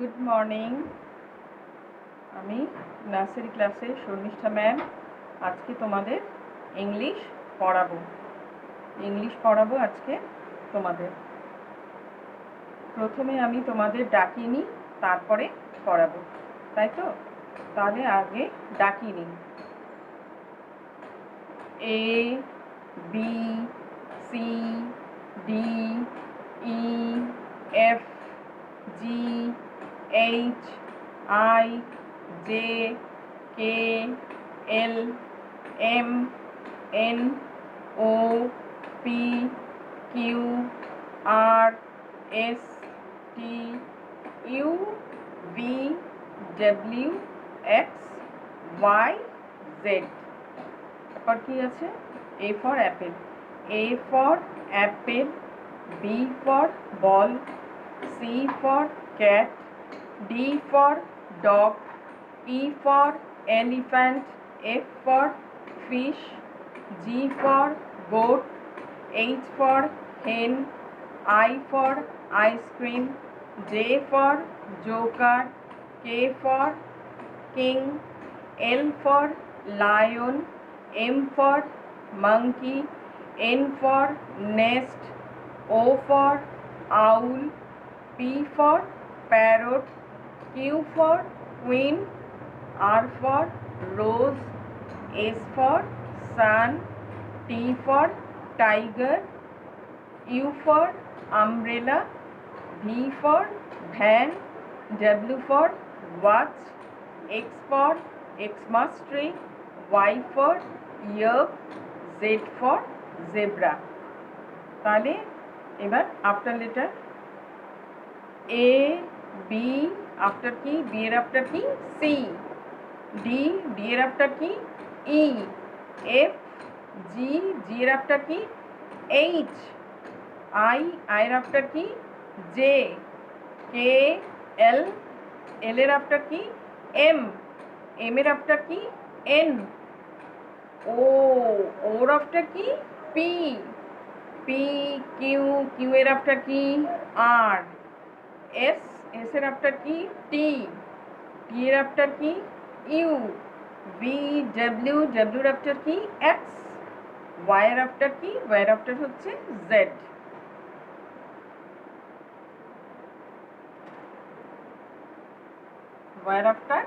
Good morning. আমি nursery ক্লাসে Sharmistha ma'am আজকে তোমাদের ইংলিশ পড়াবো আজকে তোমাদের। প্রথমে আমি তোমাদের ডাকিয়ে নিই, তারপরে পড়াবো, তাই তো? তাহলে আগে ডাকিয়ে নিই। A B C D E F G H I J K L M N O P Q R S T U V W X Y Z। তারপর কি আছে? A for apple, A for apple, B for ball, C for cat, D for dog, E for elephant, F for fish, G for goat, H for hen, I for ice cream, J for joker, K for king, L for lion, M for monkey, N for nest, O for owl, P for parrot, Q for queen, R for rose, S for sun, T for tiger, U for umbrella, V for van, W for watch, X for Xmas tree, Y for yak, Z for zebra। তাহলে এবার after letter A B after কি? B এর after কি? C, D এর after কি? E, F G এর after কি? H, I এর আফটার কি? J, K L এর আফটার কি? M এর আফটার কি? N, ওর আফটার কি? P Q এর আফটার কি? R, S এর আফটার কি? T এর আফটার কি? U, V W এর আফটার কি? X, Y এর আফটার কি? Y এর আফটার হচ্ছে Z। Y এর আফটার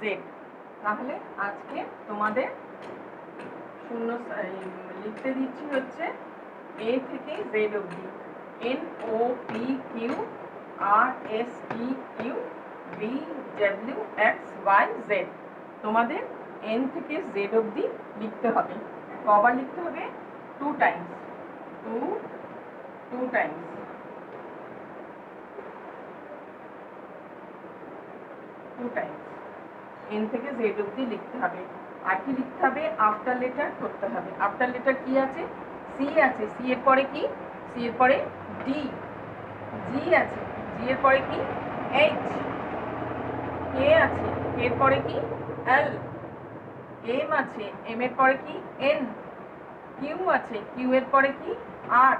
Z। তাহলে আজকে তোমাদের শূন্য লিখতে দিচ্ছি হচ্ছে A থেকে Z অবধি, N O P Q R S T U V W X Y Z। তোমাদের N থেকে Z অবধি লিখতে হবে। কবার লিখতে হবে? 2 টাইমস, 2 টাইমস। N থেকে Z অবধি লিখতে হবে। আর কি লিখতে হবে? আফটার লেটার করতে হবে। আফটার লেটার কি আছে? C আছে, C এর পরে কি? C এর পরে D, G আছে, G এর পরে কি? H, K আছে, K এর পরে কি? L, M আছে, M এর পরে কি? N, Q আছে, Q এর পরে কি? R,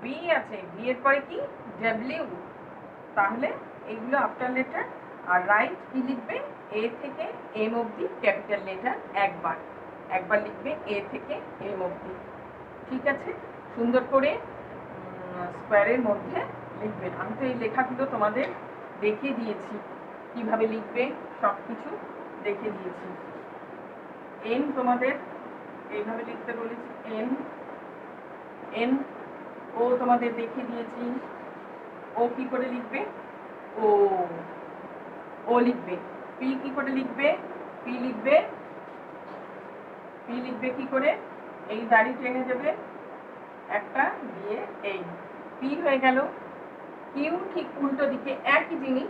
V আছে, V এর পরে কি? W। তাহলে এইগুলো আফটার লেটার। আর রাইট কি লিখবে? A থেকে M অবধি ক্যাপিটাল লেটার একবার লিখবে A থেকে M অবধি। ঠিক আছে? সুন্দর করে স্কোয়ারের মধ্যে লিখবে। আমি তো এই লেখাগুলো তোমাদের দেখিয়ে দিয়েছি, কিভাবে লিখবে সব কিছু দেখিয়ে দিয়েছি। N তোমাদের এইভাবে লিখতে বলেছি, N ও তোমাদের দেখিয়ে দিয়েছি। ও কি করে লিখবে? ও লিখবে। পি কি করে লিখবে? পি লিখবে কি করে? এই দাড়ি টেনে যাবে একটা দিয়ে, এই পি হয়ে গেল। কিউ ঠিক উল্টো দিকে, একই জিনিস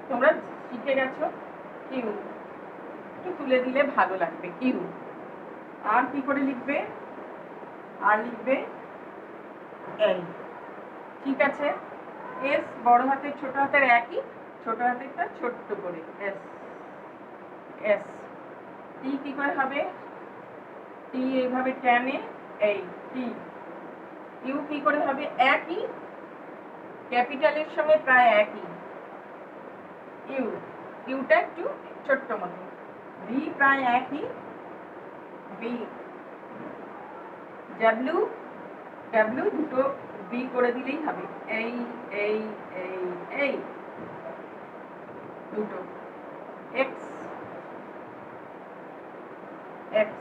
তোমরা শিখে গেছো। কিউ একটু তুলে দিলে ভালো লাগবে। কিউ। আর কি করে লিখবে? আর লিখবে এই। ঠিক আছে? এস বড় হাতের ছোট হাতের একই, ছোট হাতেরটা ছোট্ট করে এস। এস। টি কি করে হবে? টি এইভাবে টেনে, এই টি। ইউ কি করে হবে? একই, ক্যাপিটালের সঙ্গে প্রায় একই। ইউ, ইউটা একটু ছোট্ট মতো, ভি প্রায় একই, বি, ডাব্লিউ, ডাব্লিউ দুটো বি করে দিলেই হবে, এই এই এই এই দুটো, এক্স, এক্স,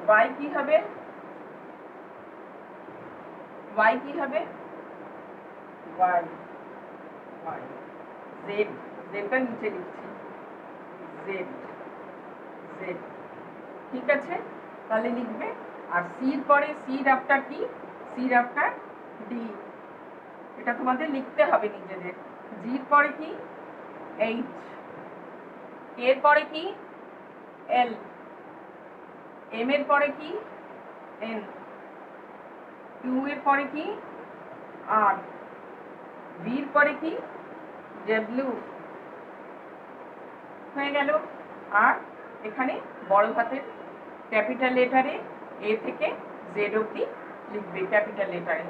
ওয়াই কি হবে, ওয়াই কি হবে, ওয়াই, ওয়াই, জেড, জেডটা নিচে লিখছি, জেড, জেড, ঠিক আছে, তাহলে লিখবে। আর সির পরে, সির আফটার কি, সির আফটার ডি, এটা তোমাদের লিখতে হবে নিজেদের। জির পরে কি, এইচ, এর পরে কি, এল, এম এর পরে কি, এন, কিউ এর পরে কি, আর, ভির পরে কি, ডব্লিউ, হয়ে গেল। আর এখানে বড় হাতের ক্যাপিটাল লেটারে এ থেকে জেড অবধি লিখবে ক্যাপিটাল লেটারে।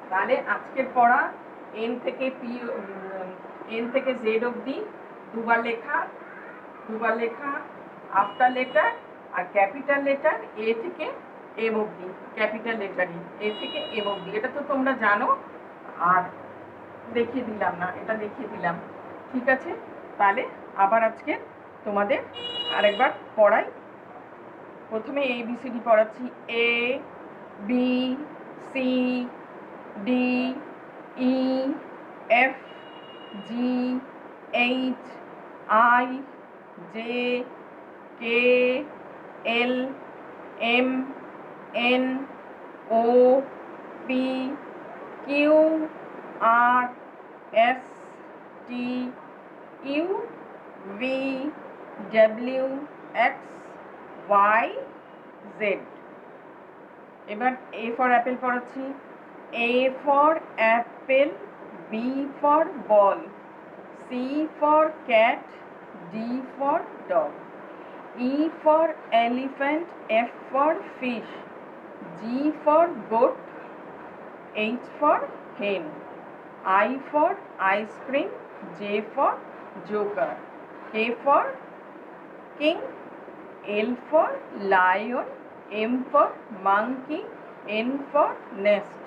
তাহলে আজকের পড়া এন থেকে পি, এন থেকে জেড অবধি দুবার লেখা আফটার লেটার আর ক্যাপিটাল লেটার এ থেকে এম অবধি, ক্যাপিটাল লেটারই এ থেকে এম অবধি, এটা তো তোমরা জানো, আর দেখিয়ে দিলাম না, এটা দেখিয়ে দিলাম, ঠিক আছে। তাহলে আবার আজকে তোমাদের আরেকবার পড়াই। প্রথমে ABCD পড়াচ্ছি, A B C D E F G H I J K L M N O P Q R S T U V W X Y Z. এবার এ ফর অ্যাপেল পড়াচ্ছি, A for apple, B for ball, C for cat, D for dog, E for elephant, F for fish, G for goat, H for hen, I for ice cream, J for joker, K for king, L for lion, M for monkey, N for nest,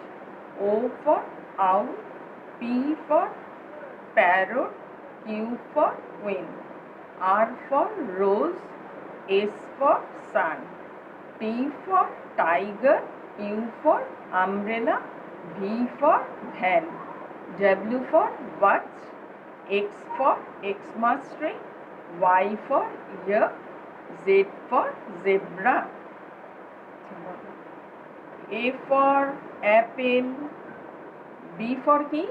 O for owl, P for parrot, Q for queen, R for rose, S for sun, T for tiger, U for umbrella, V for van, W for watch, X for Xmas tree, Y for year, Z for zebra. A for apple, B for key,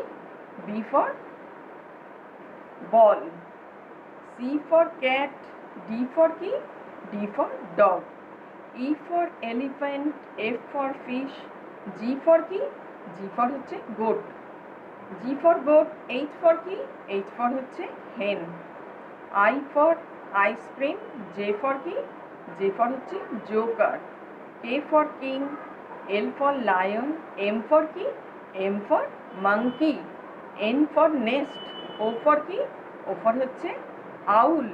B for ball, C for cat, D for key, D for dog, E for elephant, F for fish, G for key, G for হচ্ছে goat, G for goat, H for কি, H for হচ্ছে hen, I for ice cream, J for কি, J for হচ্ছে joker, K for king, L for lion, M for কি, M for monkey, N for nest, O for কি, O for হচ্ছে owl,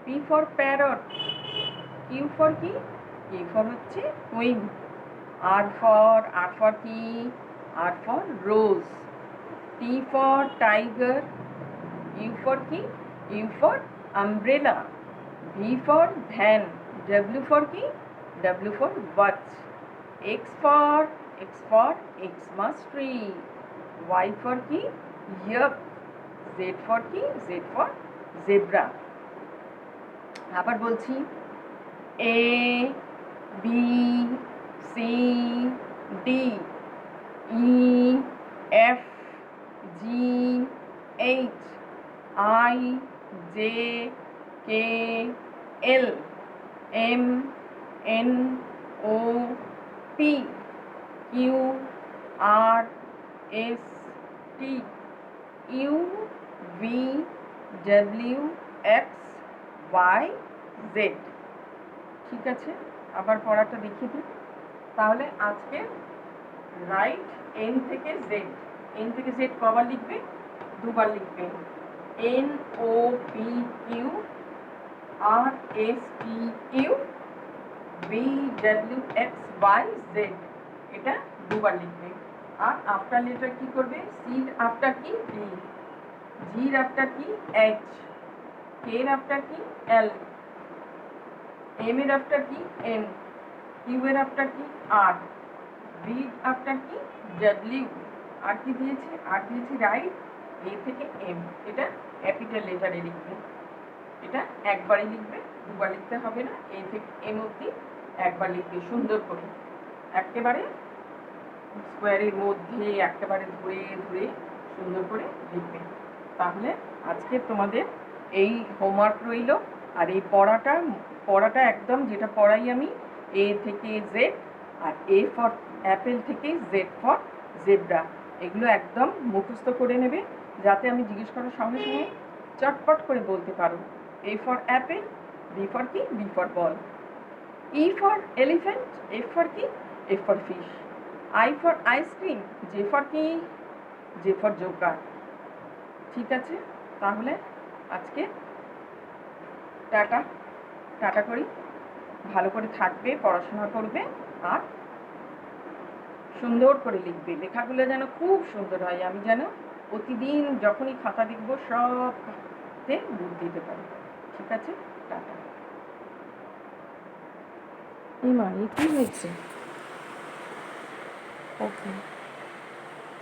P for parrot, Q for কি, Q for হচ্ছে queen, R for কি, R for rose, T for tiger, U for কি, U for umbrella, V for van, W for কি, W for watch, X for Xmas tree, Y for কি, yuck, Z for কি, Z for zebra. আবার বলছি, A B C D E F G H I J K L M N O P Q R S T U V W X Y Z। ঠিক আছে, আবার পড়াটা দেখিয়ে দিই। তাহলে আজকে রাইট এন থেকে জেড, এন থেকে জেড কবার লিখবে? দুবার লিখবে। N O P Q R S T U V W X Y Z, এটা দুবার লিখবে। আর আফটার লেটার কি করবে? সির আফটার কি? ডি, জির আফটার কি? এইচ, কের আফটার কি? এল, এম এর আফটার কি? এন, কিউ এর আফটার কি? আর, বি আফটার কি? ডাব্লিউ, আর কি দিয়েছে? আর দিয়েছি রাইট, এ থেকে এম, এটা ক্যাপিটাল লেটারে লিখবে। এটা একবারই লিখবে, দুবার লিখতে হবে না। এ থেকে এম অবধি একবার লিখবে সুন্দর করে, একেবারে স্কোয়ারের মধ্যে একেবারে ধরে ধরে সুন্দর করে লিখবে। তাহলে আজকে তোমাদের এই হোমওয়ার্ক রইল। আর এই পড়াটা একদম যেটা পড়াই আমি, এ থেকে জেড, আর এ ফর অ্যাপেল থেকে জেড ফর জেব্রা, এগুলো একদম মুখস্থ করে নেবে, যাতে আমি জিজ্ঞেস করার সঙ্গে সঙ্গে চটপট করে বলতে পারো। A for apple, B for কি? B for ball, E for elephant, F for কি? F for fish, I for ice cream, J for কি? J for joker. ঠিক আছে, তাহলে আজকে টাটা টাটা করি। ভালো করে থাকবে, পড়াশোনা করবে, আর সুন্দর করে লিখবে। লেখাগুলো যেন খুব সুন্দর হয়, আমি যেন প্রতিদিন যখনই খাতা লিখবো সবতে বুঝ দিতে পারি। ঠিক আছে, টাটা। এই মা, কি হয়েছে? ওকে।